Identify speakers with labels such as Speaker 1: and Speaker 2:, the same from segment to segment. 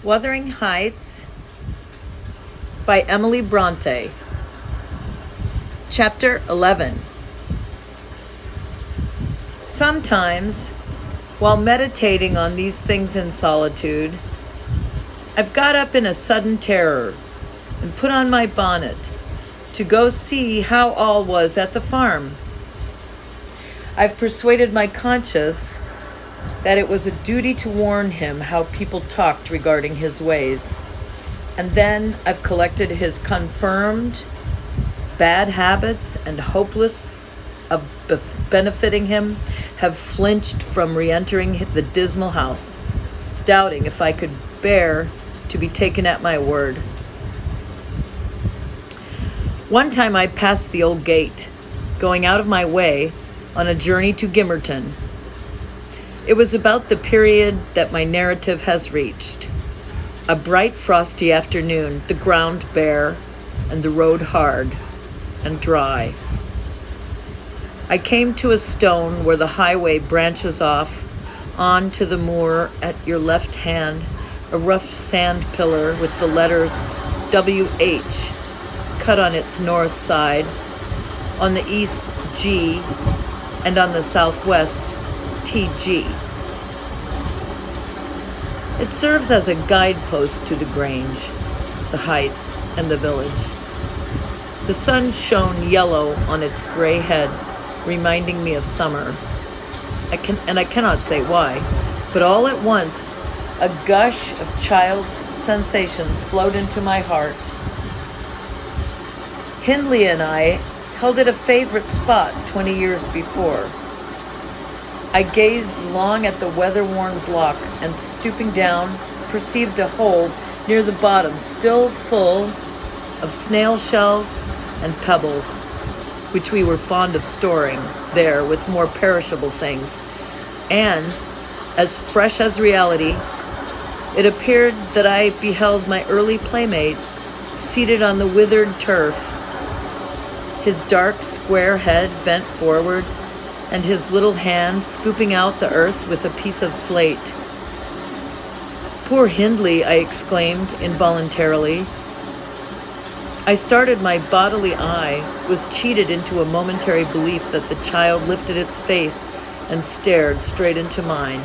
Speaker 1: Wuthering Heights by Emily Bronte. Chapter 11. Sometimes, while meditating on these things in solitude, I've got up in a sudden terror and put on my bonnet to go see how all was at the farm. I've persuaded my conscience that it was a duty to warn him how people talked regarding his ways. And then I've collected his confirmed bad habits and hopeless of benefiting him have flinched from re-entering the dismal house, doubting if I could bear to be taken at my word. One time I passed the old gate, going out of my way on a journey to Gimmerton. It was about the period that my narrative has reached. A bright, frosty afternoon, the ground bare, and the road hard and dry. I came to a stone where the highway branches off on to the moor at your left hand, a rough sand pillar with the letters WH cut on its north side, on the east G, and on the southwest TG. It serves as a guidepost to the Grange, the Heights, and the village. The sun shone yellow on its gray head, reminding me of summer. I cannot say why, but all at once, a gush of child's sensations flowed into my heart. Hindley and I held at a favorite spot 20 years before. I gazed long at the weather-worn block and, stooping down, perceived a hole near the bottom still full of snail shells and pebbles, which we were fond of storing there with more perishable things. And, as fresh as reality, it appeared that I beheld my early playmate seated on the withered turf, his dark, square head bent forward, and his little hand scooping out the earth with a piece of slate. "Poor Hindley," I exclaimed involuntarily. I started. My bodily eye was cheated into a momentary belief that the child lifted its face and stared straight into mine.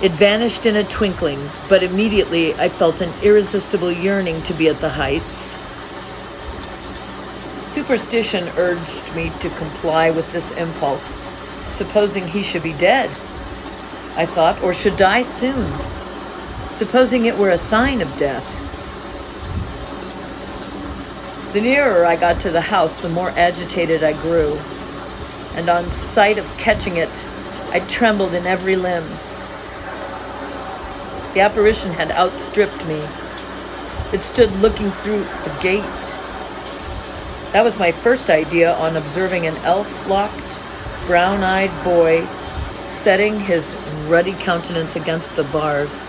Speaker 1: It vanished in a twinkling, but immediately I felt an irresistible yearning to be at the Heights. Superstition urged me to comply with this impulse. Supposing he should be dead, I thought, or should die soon. Supposing it were a sign of death. The nearer I got to the house, the more agitated I grew, and on sight of catching it, I trembled in every limb. The apparition had outstripped me. It stood looking through the gate. That was my first idea on observing an elf-locked, brown-eyed boy setting his ruddy countenance against the bars.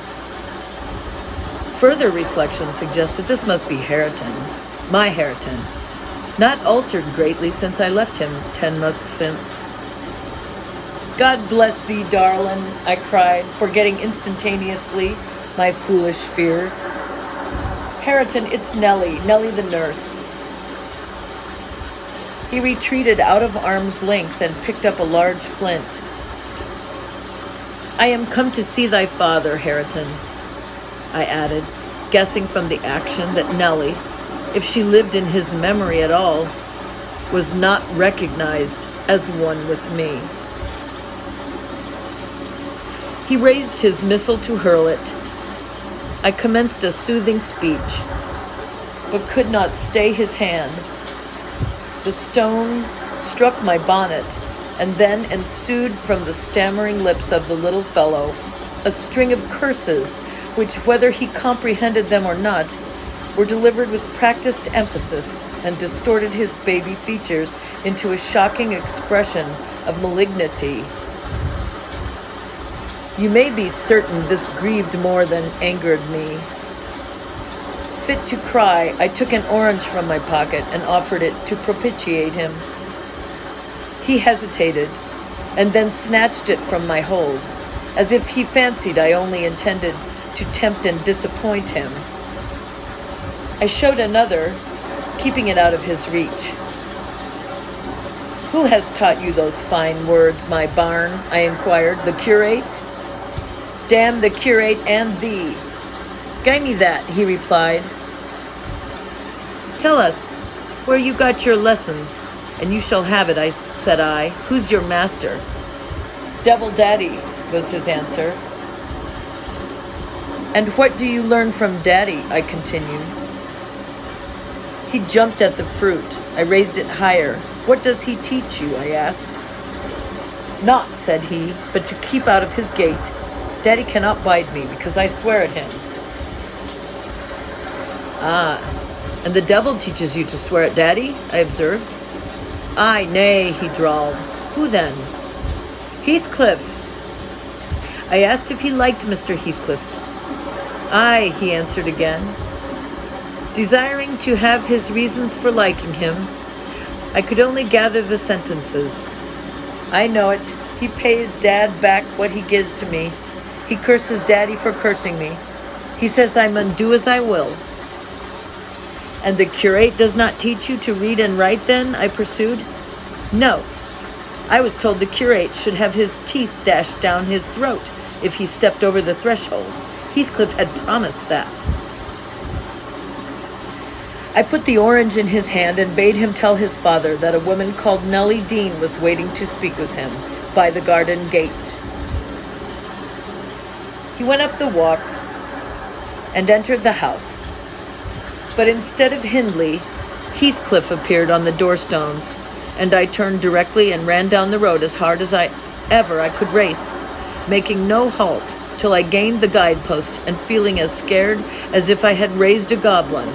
Speaker 1: Further reflection suggested this must be Hareton, my Hareton, not altered greatly since I left him 10 months since. "God bless thee, darlin'," I cried, forgetting instantaneously my foolish fears. "Hareton, it's Nellie the nurse." He retreated out of arm's length and picked up a large flint. "I am come to see thy father, Hareton," I added, guessing from the action that Nellie, if she lived in his memory at all, was not recognized as one with me. He raised his missile to hurl it. I commenced a soothing speech, but could not stay his hand. The stone struck my bonnet, and then ensued from the stammering lips of the little fellow a string of curses which, whether he comprehended them or not, were delivered with practiced emphasis and distorted his baby features into a shocking expression of malignity. You may be certain this grieved more than angered me. Fit to cry, I took an orange from my pocket and offered it to propitiate him. He hesitated, and then snatched it from my hold. as if he fancied I only intended to tempt and disappoint him. I showed another, keeping it out of his reach. "Who has taught you those fine words, my bairn?" I inquired. "The curate?" "Damn the curate and thee." "Gi'e me that," he replied. "Tell us where you got your lessons, and you shall have it," said I. "Who's your master?" "Devil Daddy," was his answer. "And what do you learn from Daddy?" I continued. He jumped at the fruit. I raised it higher. "What does he teach you?" I asked. "Naught," said he, "but to keep out of his gate. Daddy cannot bide me, because I swear at him." "Ah, and the devil teaches you to swear at Daddy?" I observed. "Aye, nay," he drawled. "Who then?" "Heathcliff." I asked if he liked Mr. Heathcliff. "Aye," he answered again. Desiring to have his reasons for liking him, I could only gather the sentences. "I know it. He pays Dad back what he gives to me. He curses Daddy for cursing me. He says I mun do as I will." "And the curate does not teach you to read and write then?" I pursued. "No. I was told the curate should have his teeth dashed down his throat if he stepped over the threshold. Heathcliff had promised that." I put the orange in his hand and bade him tell his father that a woman called Nellie Dean was waiting to speak with him by the garden gate. He went up the walk and entered the house. But instead of Hindley, Heathcliff appeared on the doorstones, and I turned directly and ran down the road as hard as I could race, making no halt till I gained the guidepost and feeling as scared as if I had raised a goblin.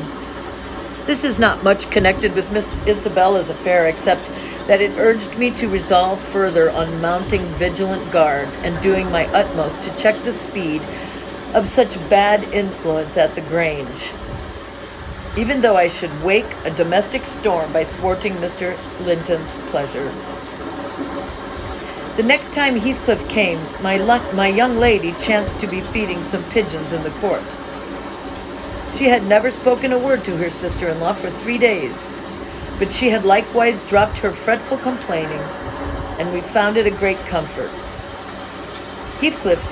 Speaker 1: This is not much connected with Miss Isabella's affair, except that it urged me to resolve further on mounting vigilant guard and doing my utmost to check the speed of such bad influence at the Grange, even though I should wake a domestic storm by thwarting Mr. Linton's pleasure. The next time Heathcliff came, my young lady chanced to be feeding some pigeons in the court. She had never spoken a word to her sister-in-law for 3 days, but she had likewise dropped her fretful complaining, and we found it a great comfort. Heathcliff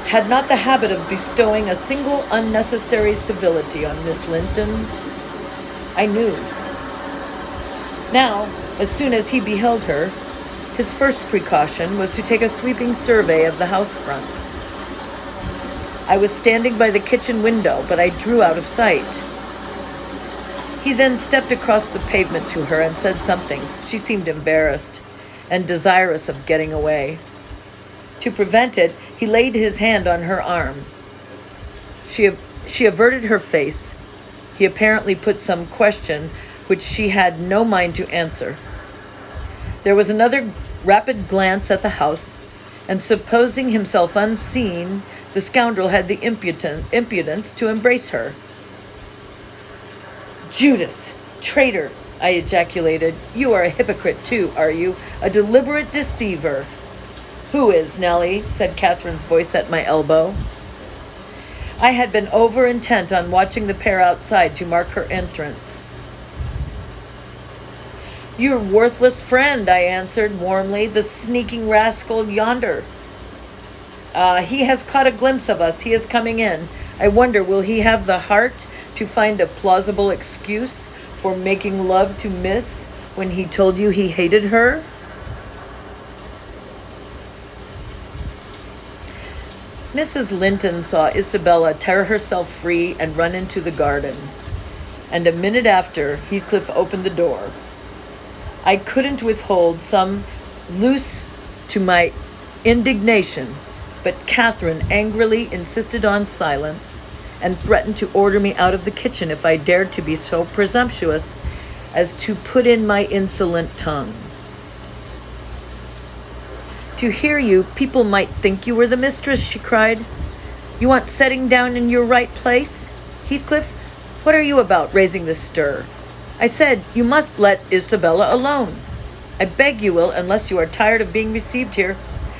Speaker 1: had not the habit of bestowing a single unnecessary civility on Miss Linton. I knew. Now, as soon as he beheld her, his first precaution was to take a sweeping survey of the house front. I was standing by the kitchen window, but I drew out of sight. He then stepped across the pavement to her and said something. She seemed embarrassed and desirous of getting away. To prevent it, he laid his hand on her arm. She averted her face. He apparently put some question which she had no mind to answer. There was another rapid glance at the house, and supposing himself unseen, the scoundrel had the impudence to embrace her. "Judas! Traitor!" I ejaculated. "You are a hypocrite too, are you? A deliberate deceiver." "Who is, Nellie?" said Catherine's voice at my elbow. I had been over intent on watching the pair outside to mark her entrance. "Your worthless friend," I answered warmly. "The sneaking rascal yonder." He has caught a glimpse of us. He is coming in. I wonder, will he have the heart to find a plausible excuse for making love to Miss when he told you he hated her?" Mrs. Linton saw Isabella tear herself free and run into the garden, and a minute after, Heathcliff opened the door. I couldn't withhold some loose to my indignation, but Catherine angrily insisted on silence and threatened to order me out of the kitchen if I dared to be so presumptuous as to put in my insolent tongue. "To hear you, people might think you were the mistress," she cried. "You want setting down in your right place? Heathcliff, what are you about, raising this stir? I said you must let Isabella alone. I beg you will, unless you are tired of being received here.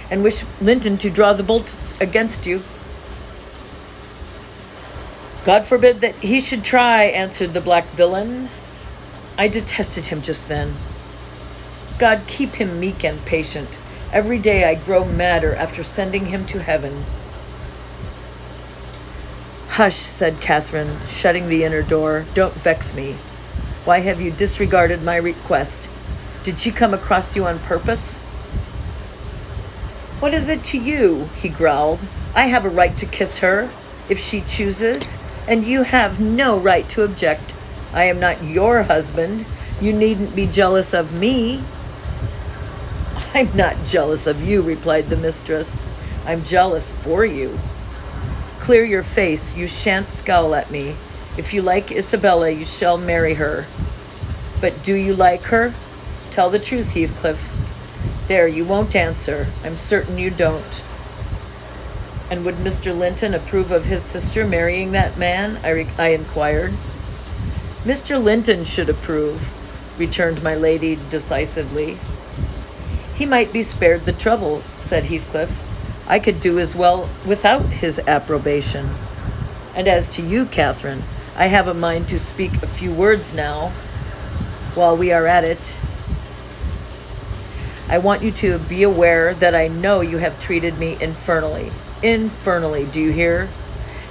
Speaker 1: and wish Linton to draw the bolts against you. God forbid that he should try, answered the black villain. I detested him just then. God keep him meek and patient. Every day I grow madder after sending him to heaven. Hush, said Catherine, shutting the inner door. Don't vex me. Why have you disregarded my request? Did she come across you on purpose? What is it to you? He growled. I have a right to kiss her, if she chooses, and you have no right to object. I am not your husband. You needn't be jealous of me. I'm not jealous of you, replied the mistress. I'm jealous for you. Clear your face. You shan't scowl at me. If you like Isabella, you shall marry her. But do you like her? Tell the truth, Heathcliff. There, you won't answer. I'm certain you don't. And would Mr. Linton approve of his sister marrying that man? I inquired. Mr. Linton should approve, returned my lady decisively. He might be spared the trouble, said Heathcliff. I could do as well without his approbation. And as to you, Catherine, I have a mind to speak a few words now, while we are at it. I want you to be aware that I know you have treated me infernally. Infernally, do you hear?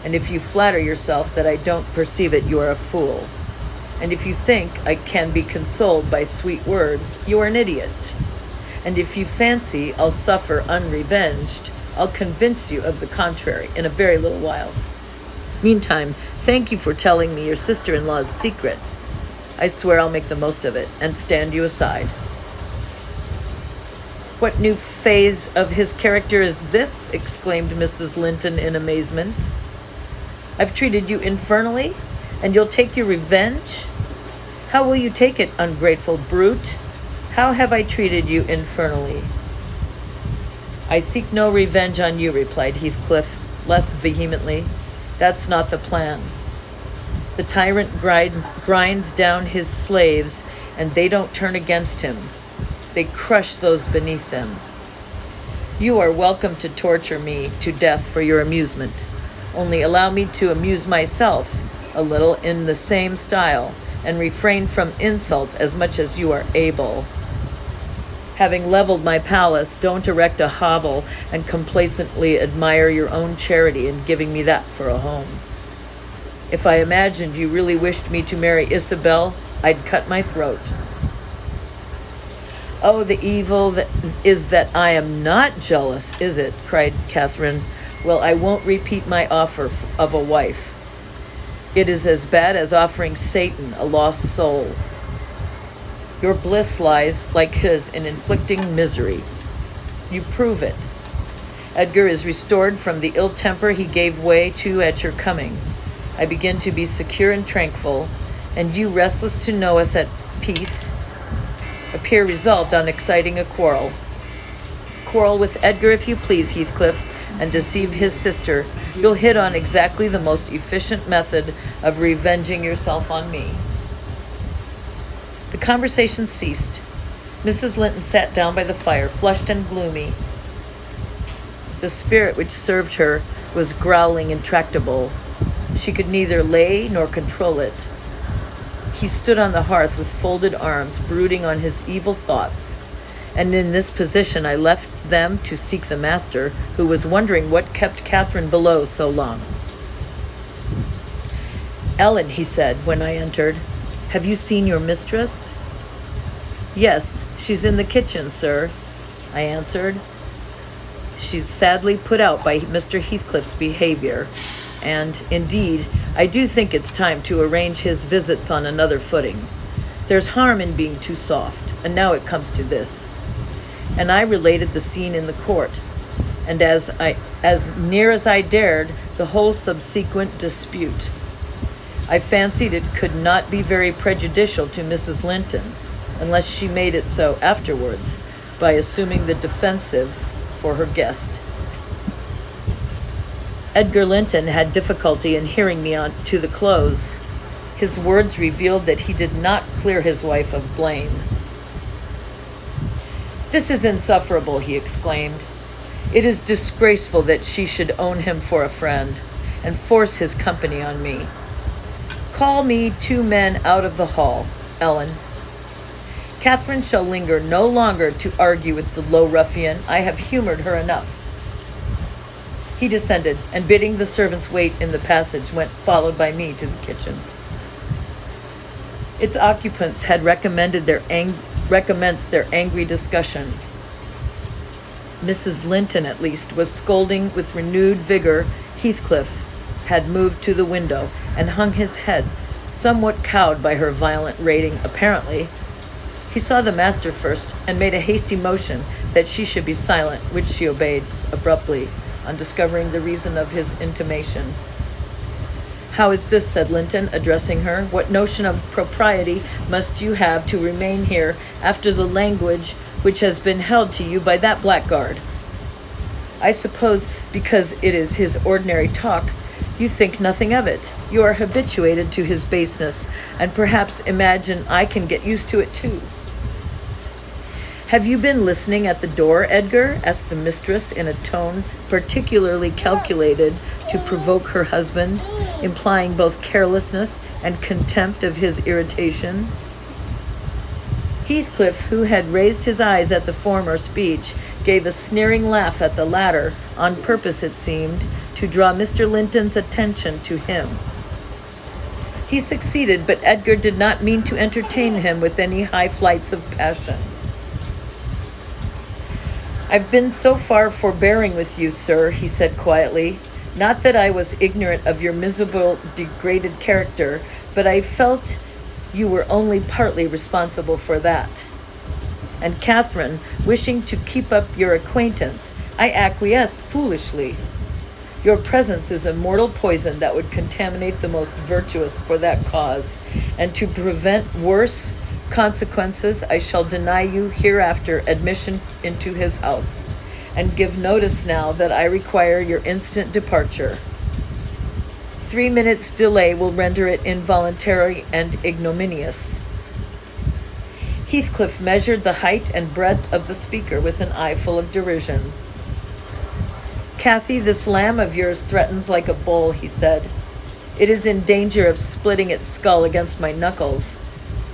Speaker 1: And if you flatter yourself that I don't perceive it, you are a fool. And if you think I can be consoled by sweet words, you are an idiot. And if you fancy I'll suffer unrevenged, I'll convince you of the contrary in a very little while. Meantime, thank you for telling me your sister-in-law's secret. I swear I'll make the most of it and stand you aside. What new phase of his character is this? Exclaimed Mrs. Linton in amazement. I've treated you infernally, and you'll take your revenge? How will you take it, ungrateful brute? How have I treated you infernally? I seek no revenge on you, replied Heathcliff, less vehemently. That's not the plan. The tyrant grinds down his slaves, and they don't turn against him. They crush those beneath them. You are welcome to torture me to death for your amusement. Only allow me to amuse myself a little in the same style, and refrain from insult as much as you are able. Having leveled my palace, don't erect a hovel and complacently admire your own charity in giving me that for a home. If I imagined you really wished me to marry Isabel, I'd cut my throat. Oh, the evil that is that I am not jealous, is it? Cried Catherine. Well, I won't repeat my offer of a wife. It is as bad as offering Satan a lost soul. Your bliss lies, like his, in inflicting misery. You prove it. Edgar is restored from the ill temper he gave way to at your coming. I begin to be secure and tranquil, and you, restless to know us at peace, appear resolved on exciting a quarrel. Quarrel with Edgar if you please, Heathcliff, and deceive his sister. You'll hit on exactly the most efficient method of revenging yourself on me. The conversation ceased. Mrs. Linton sat down by the fire, flushed and gloomy. The spirit which served her was growling intractable. She could neither lay nor control it. He stood on the hearth with folded arms, brooding on his evil thoughts. And in this position I left them to seek the master, who was wondering what kept Catherine below so long. Ellen, he said when I entered, have you seen your mistress? Yes, she's in the kitchen, sir, I answered. She's sadly put out by Mr. Heathcliff's behavior, and, indeed, I do think it's time to arrange his visits on another footing. There's harm in being too soft, and now it comes to this. And I related the scene in the court, and as near as I dared, the whole subsequent dispute. I fancied it could not be very prejudicial to Mrs. Linton, unless she made it so afterwards, by assuming the defensive for her guest. Edgar Linton had difficulty in hearing me on to the close. His words revealed that he did not clear his wife of blame. This is insufferable, he exclaimed. It is disgraceful that she should own him for a friend and force his company on me. Call me 2 men out of the hall, Ellen. Catherine shall linger no longer to argue with the low ruffian. I have humored her enough. He descended, and bidding the servants wait in the passage, went, followed by me, to the kitchen. Its occupants had recommenced their angry discussion. Mrs. Linton, at least, was scolding with renewed vigor. Heathcliff had moved to the window and hung his head, somewhat cowed by her violent rating, apparently. He saw the master first and made a hasty motion that she should be silent, which she obeyed abruptly on discovering the reason of his intimation. How is this, said Linton, addressing her. What notion of propriety must you have to remain here after the language which has been held to you by that blackguard? I suppose because it is his ordinary talk, you think nothing of it. You are habituated to his baseness, and perhaps imagine I can get used to it too. Have you been listening at the door, Edgar? Asked the mistress in a tone particularly calculated to provoke her husband, implying both carelessness and contempt of his irritation. Heathcliff, who had raised his eyes at the former speech, gave a sneering laugh at the latter, on purpose, it seemed, to draw Mr. Linton's attention to him. He succeeded, but Edgar did not mean to entertain him with any high flights of passion. I've been so far forbearing with you, sir, he said quietly. Not that I was ignorant of your miserable, degraded character, but I felt you were only partly responsible for that. And Catherine, wishing to keep up your acquaintance, I acquiesced foolishly. Your presence is a mortal poison that would contaminate the most virtuous for that cause, and to prevent worse consequences, I shall deny you hereafter admission into his house, and give notice now that I require your instant departure. 3 minutes' delay will render it involuntary and ignominious. Heathcliff measured the height and breadth of the speaker with an eye full of derision. Cathy, this lamb of yours threatens like a bull, he said. It is in danger of splitting its skull against my knuckles.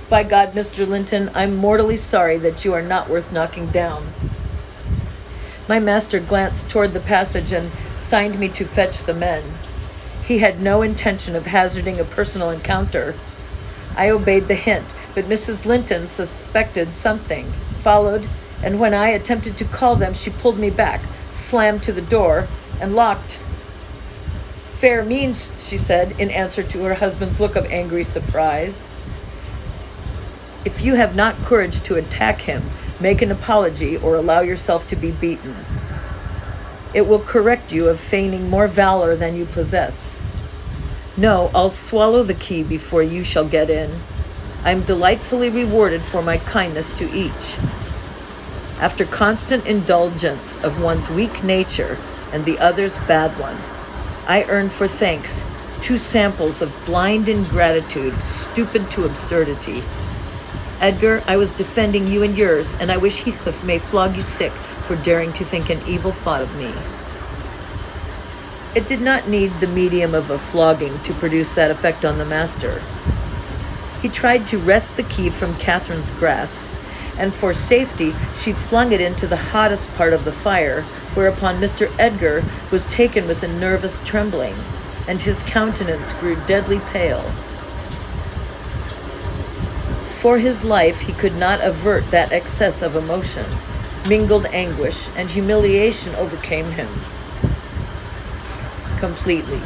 Speaker 1: By God, Mr. Linton, I'm mortally sorry that you are not worth knocking down. My master glanced toward the passage and signed me to fetch the men. He had no intention of hazarding a personal encounter. I obeyed the hint, but Mrs. Linton suspected something, followed, and when I attempted to call them, she pulled me back, slammed to the door, and locked. Fair means, she said, in answer to her husband's look of angry surprise. If you have not courage to attack him, make an apology or allow yourself to be beaten. It will correct you of feigning more valor than you possess. No, I'll swallow the key before you shall get in. I am delightfully rewarded for my kindness to each. After constant indulgence of one's weak nature and the other's bad one, I earn for thanks 2 samples of blind ingratitude, stupid to absurdity. Edgar, I was defending you and yours, and I wish Heathcliff may flog you sick for daring to think an evil thought of me. It did not need the medium of a flogging to produce that effect on the master. He tried to wrest the key from Catherine's grasp, and for safety she flung it into the hottest part of the fire, whereupon Mr. Edgar was taken with a nervous trembling, and his countenance grew deadly pale. For his life he could not avert that excess of emotion. Mingled anguish and humiliation overcame him completely.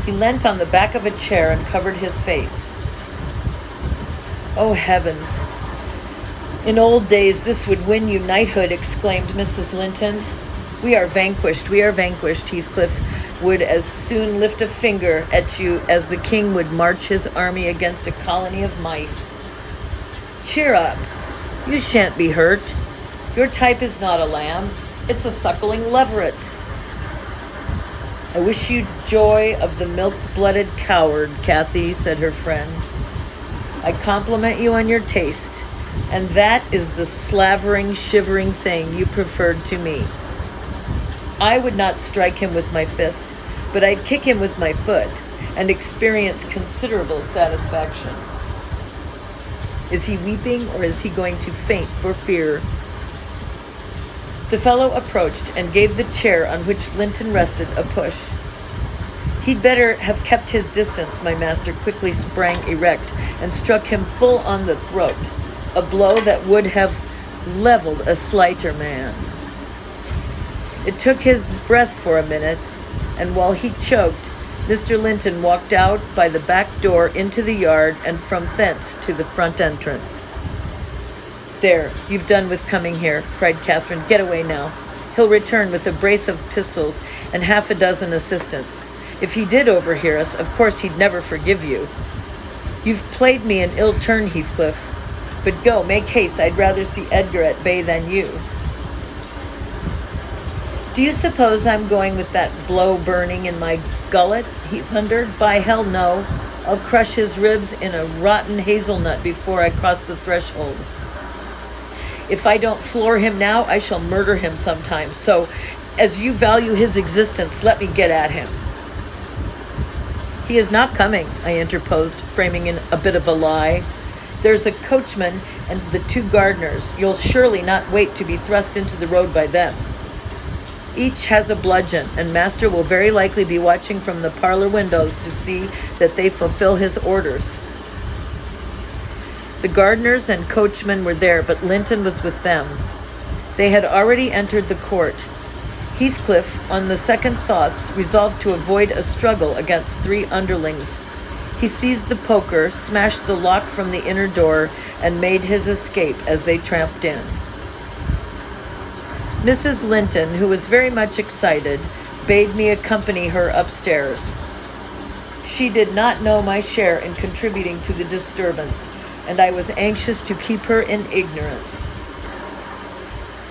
Speaker 1: He leant on the back of a chair and covered his face. Oh heavens! In old days this would win you knighthood, exclaimed Mrs. Linton. We are vanquished, Heathcliff would as soon lift a finger at you as the king would march his army against a colony of mice. Cheer up. You shan't be hurt. Your type is not a lamb. It's a suckling leveret. I wish you joy of the milk-blooded coward, Cathy, said her friend. I compliment you on your taste, and that is the slavering, shivering thing you preferred to me. I would not strike him with my fist, but I'd kick him with my foot and experience considerable satisfaction. Is he weeping, or is he going to faint for fear? The fellow approached and gave the chair on which Linton rested a push. He'd better have kept his distance. My master quickly sprang erect and struck him full on the throat, a blow that would have leveled a slighter man. It took his breath for a minute, and while he choked, Mr. Linton walked out by the back door into the yard and from thence to the front entrance. "There, you've done with coming here," cried Catherine. "Get away now. He'll return with a brace of pistols and half a dozen assistants. If he did overhear us, of course he'd never forgive you. You've played me an ill turn, Heathcliff. But go, make haste. I'd rather see Edgar at bay than you." "Do you suppose I'm going with that blow burning in my gullet?" he thundered. "By hell, no. I'll crush his ribs in a rotten hazelnut before I cross the threshold. If I don't floor him now, I shall murder him sometime. So, as you value his existence, let me get at him." "He is not coming," I interposed, framing in a bit of a lie. "There's a coachman and the 2 gardeners. You'll surely not wait to be thrust into the road by them. Each has a bludgeon, and master will very likely be watching from the parlor windows to see that they fulfill his orders." The gardeners and coachmen were there, but Linton was with them. They had already entered the court. Heathcliff, on the second thoughts, resolved to avoid a struggle against 3 underlings. He seized the poker, smashed the lock from the inner door, and made his escape as they tramped in. Mrs. Linton, who was very much excited, bade me accompany her upstairs. She did not know my share in contributing to the disturbance, and I was anxious to keep her in ignorance.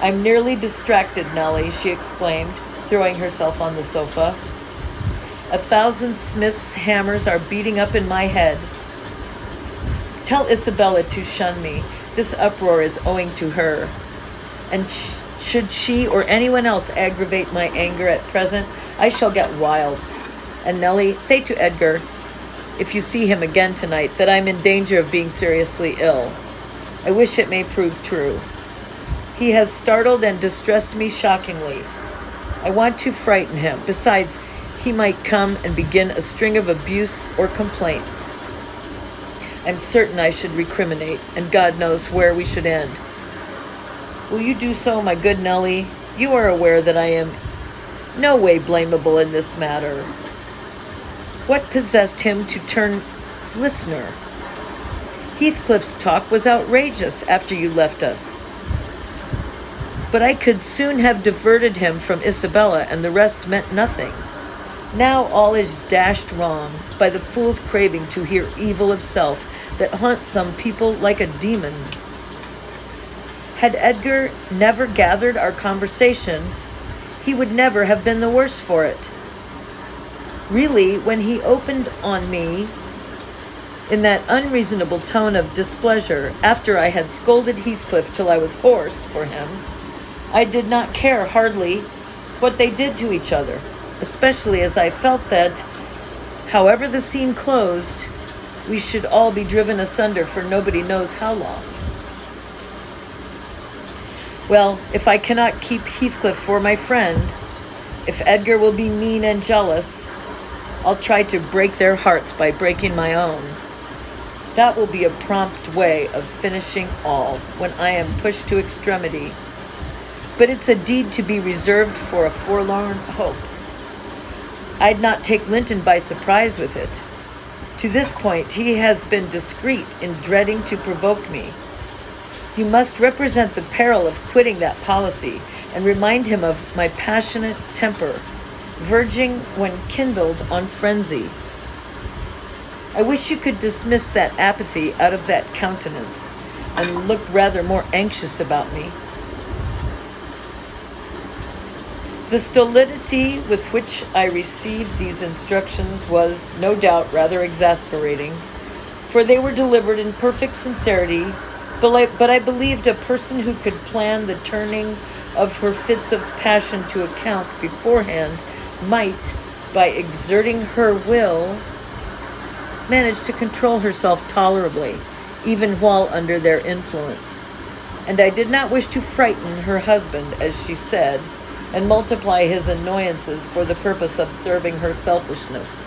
Speaker 1: "I'm nearly distracted, Nellie," she exclaimed, throwing herself on the sofa. "1,000 smiths' hammers are beating up in my head. Tell Isabella to shun me. This uproar is owing to her. And should she or anyone else aggravate my anger at present, I shall get wild. And Nellie, say to Edgar, if you see him again tonight, that I'm in danger of being seriously ill. I wish it may prove true. He has startled and distressed me shockingly. I want to frighten him. Besides, he might come and begin a string of abuse or complaints. I'm certain I should recriminate, and God knows where we should end. Will you do so, my good Nellie? You are aware that I am no way blamable in this matter. What possessed him to turn listener? Heathcliff's talk was outrageous after you left us. But I could soon have diverted him from Isabella, and the rest meant nothing. Now all is dashed wrong by the fool's craving to hear evil of self that haunts some people like a demon. Had Edgar never gathered our conversation, he would never have been the worse for it. Really, when he opened on me in that unreasonable tone of displeasure after I had scolded Heathcliff till I was hoarse for him, I did not care hardly what they did to each other, especially as I felt that, however the scene closed, we should all be driven asunder for nobody knows how long. Well, if I cannot keep Heathcliff for my friend, if Edgar will be mean and jealous, I'll try to break their hearts by breaking my own. That will be a prompt way of finishing all when I am pushed to extremity. But it's a deed to be reserved for a forlorn hope. I'd not take Linton by surprise with it. To this point, he has been discreet in dreading to provoke me. You must represent the peril of quitting that policy and remind him of my passionate temper, verging when kindled on frenzy. I wish you could dismiss that apathy out of that countenance and look rather more anxious about me. The stolidity with which I received these instructions was, no doubt, rather exasperating, for they were delivered in perfect sincerity, but I believed a person who could plan the turning of her fits of passion to account beforehand might, by exerting her will, manage to control herself tolerably, even while under their influence. And I did not wish to frighten her husband, as she said, and multiply his annoyances for the purpose of serving her selfishness.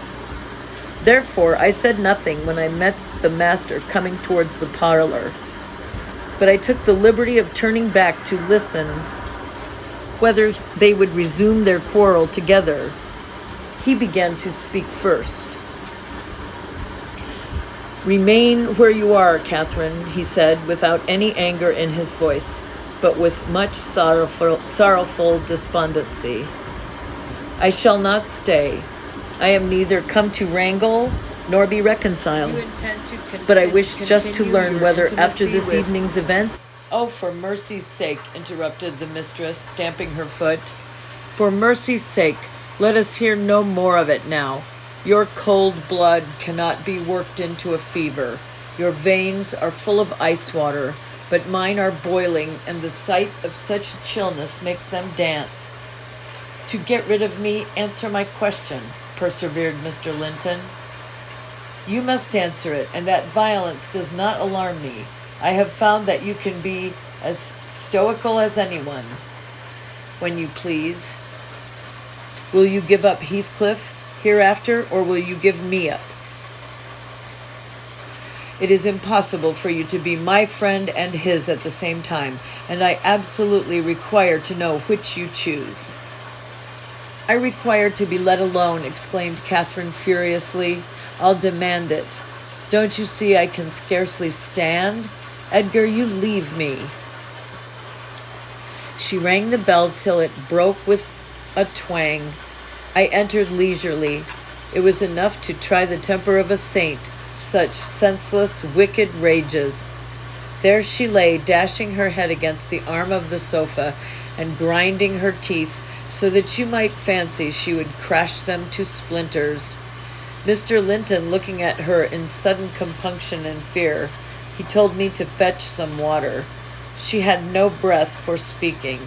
Speaker 1: Therefore, I said nothing when I met the master coming towards the parlor, but I took the liberty of turning back to listen whether they would resume their quarrel together. He began to speak first. "Remain where you are, Catherine," he said, without any anger in his voice, but with much sorrowful despondency. "I shall not stay. I am neither come to wrangle nor be reconciled, but I wish just to learn whether after this evening's events—" "Oh, for mercy's sake," interrupted the mistress, stamping her foot. "For mercy's sake, let us hear no more of it now. Your cold blood cannot be worked into a fever. Your veins are full of ice water, but mine are boiling, and the sight of such chillness makes them dance." "To get rid of me, answer my question," persevered Mr. Linton. "You must answer it, and that violence does not alarm me. I have found that you can be as stoical as anyone." "When you please." "Will you give up Heathcliff hereafter, or will you give me up?" "It is impossible for you to be my friend and his at the same time, and I absolutely require to know which you choose." "I require to be let alone," exclaimed Catherine furiously. "I'll demand it. Don't you see I can scarcely stand? Edgar, you leave me." She rang the bell till it broke with a twang. I entered leisurely. It was enough to try the temper of a saint, such senseless, wicked rages. There she lay, dashing her head against the arm of the sofa and grinding her teeth so that you might fancy she would crash them to splinters. Mr. Linton looking at her in sudden compunction and fear, he told me to fetch some water. She had no breath for speaking.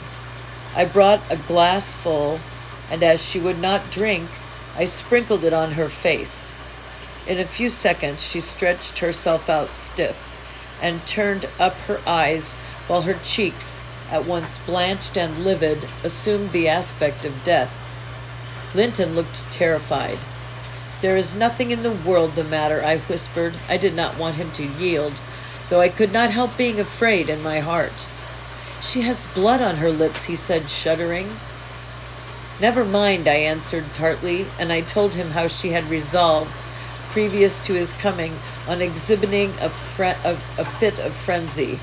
Speaker 1: I brought a glass full, and as she would not drink, I sprinkled it on her face. In a few seconds she stretched herself out stiff, and turned up her eyes, while her cheeks, at once blanched and livid, assumed the aspect of death. Linton looked terrified. "There is nothing in the world the matter," I whispered. I did not want him to yield, though I could not help being afraid in my heart. "She has blood on her lips," he said, shuddering. "Never mind," I answered tartly, and I told him how she had resolved, previous to his coming, on exhibiting a fit of frenzy.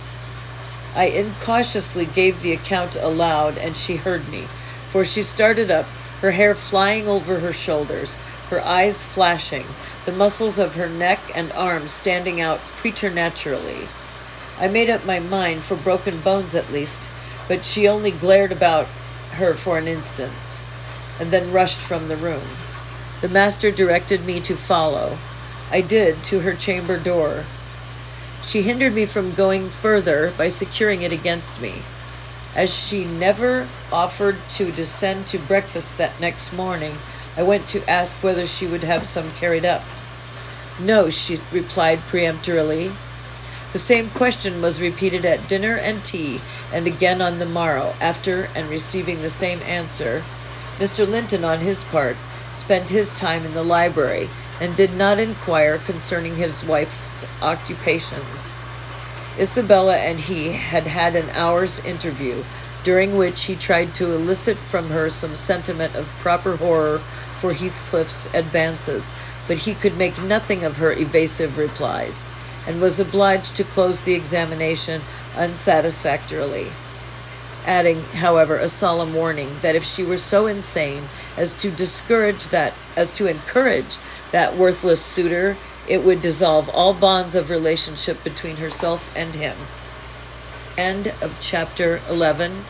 Speaker 1: I incautiously gave the account aloud, and she heard me, for she started up, her hair flying over her shoulders, her eyes flashing, the muscles of her neck and arms standing out preternaturally. I made up my mind for broken bones at least, but she only glared about her for an instant, and then rushed from the room. The master directed me to follow. I did, to her chamber door. She hindered me from going further by securing it against me. As she never offered to descend to breakfast that next morning, I went to ask whether she would have some carried up. "No," she replied peremptorily. The same question was repeated at dinner and tea, and again on the morrow. After and receiving the same answer, Mr. Linton, on his part, spent his time in the library, and did not inquire concerning his wife's occupations. Isabella and he had had an hour's interview, during which he tried to elicit from her some sentiment of proper horror for Heathcliff's advances, but he could make nothing of her evasive replies, and was obliged to close the examination unsatisfactorily, adding, however, a solemn warning that if she were so insane as to encourage that worthless suitor, it would dissolve all bonds of relationship between herself and him. End of chapter 11.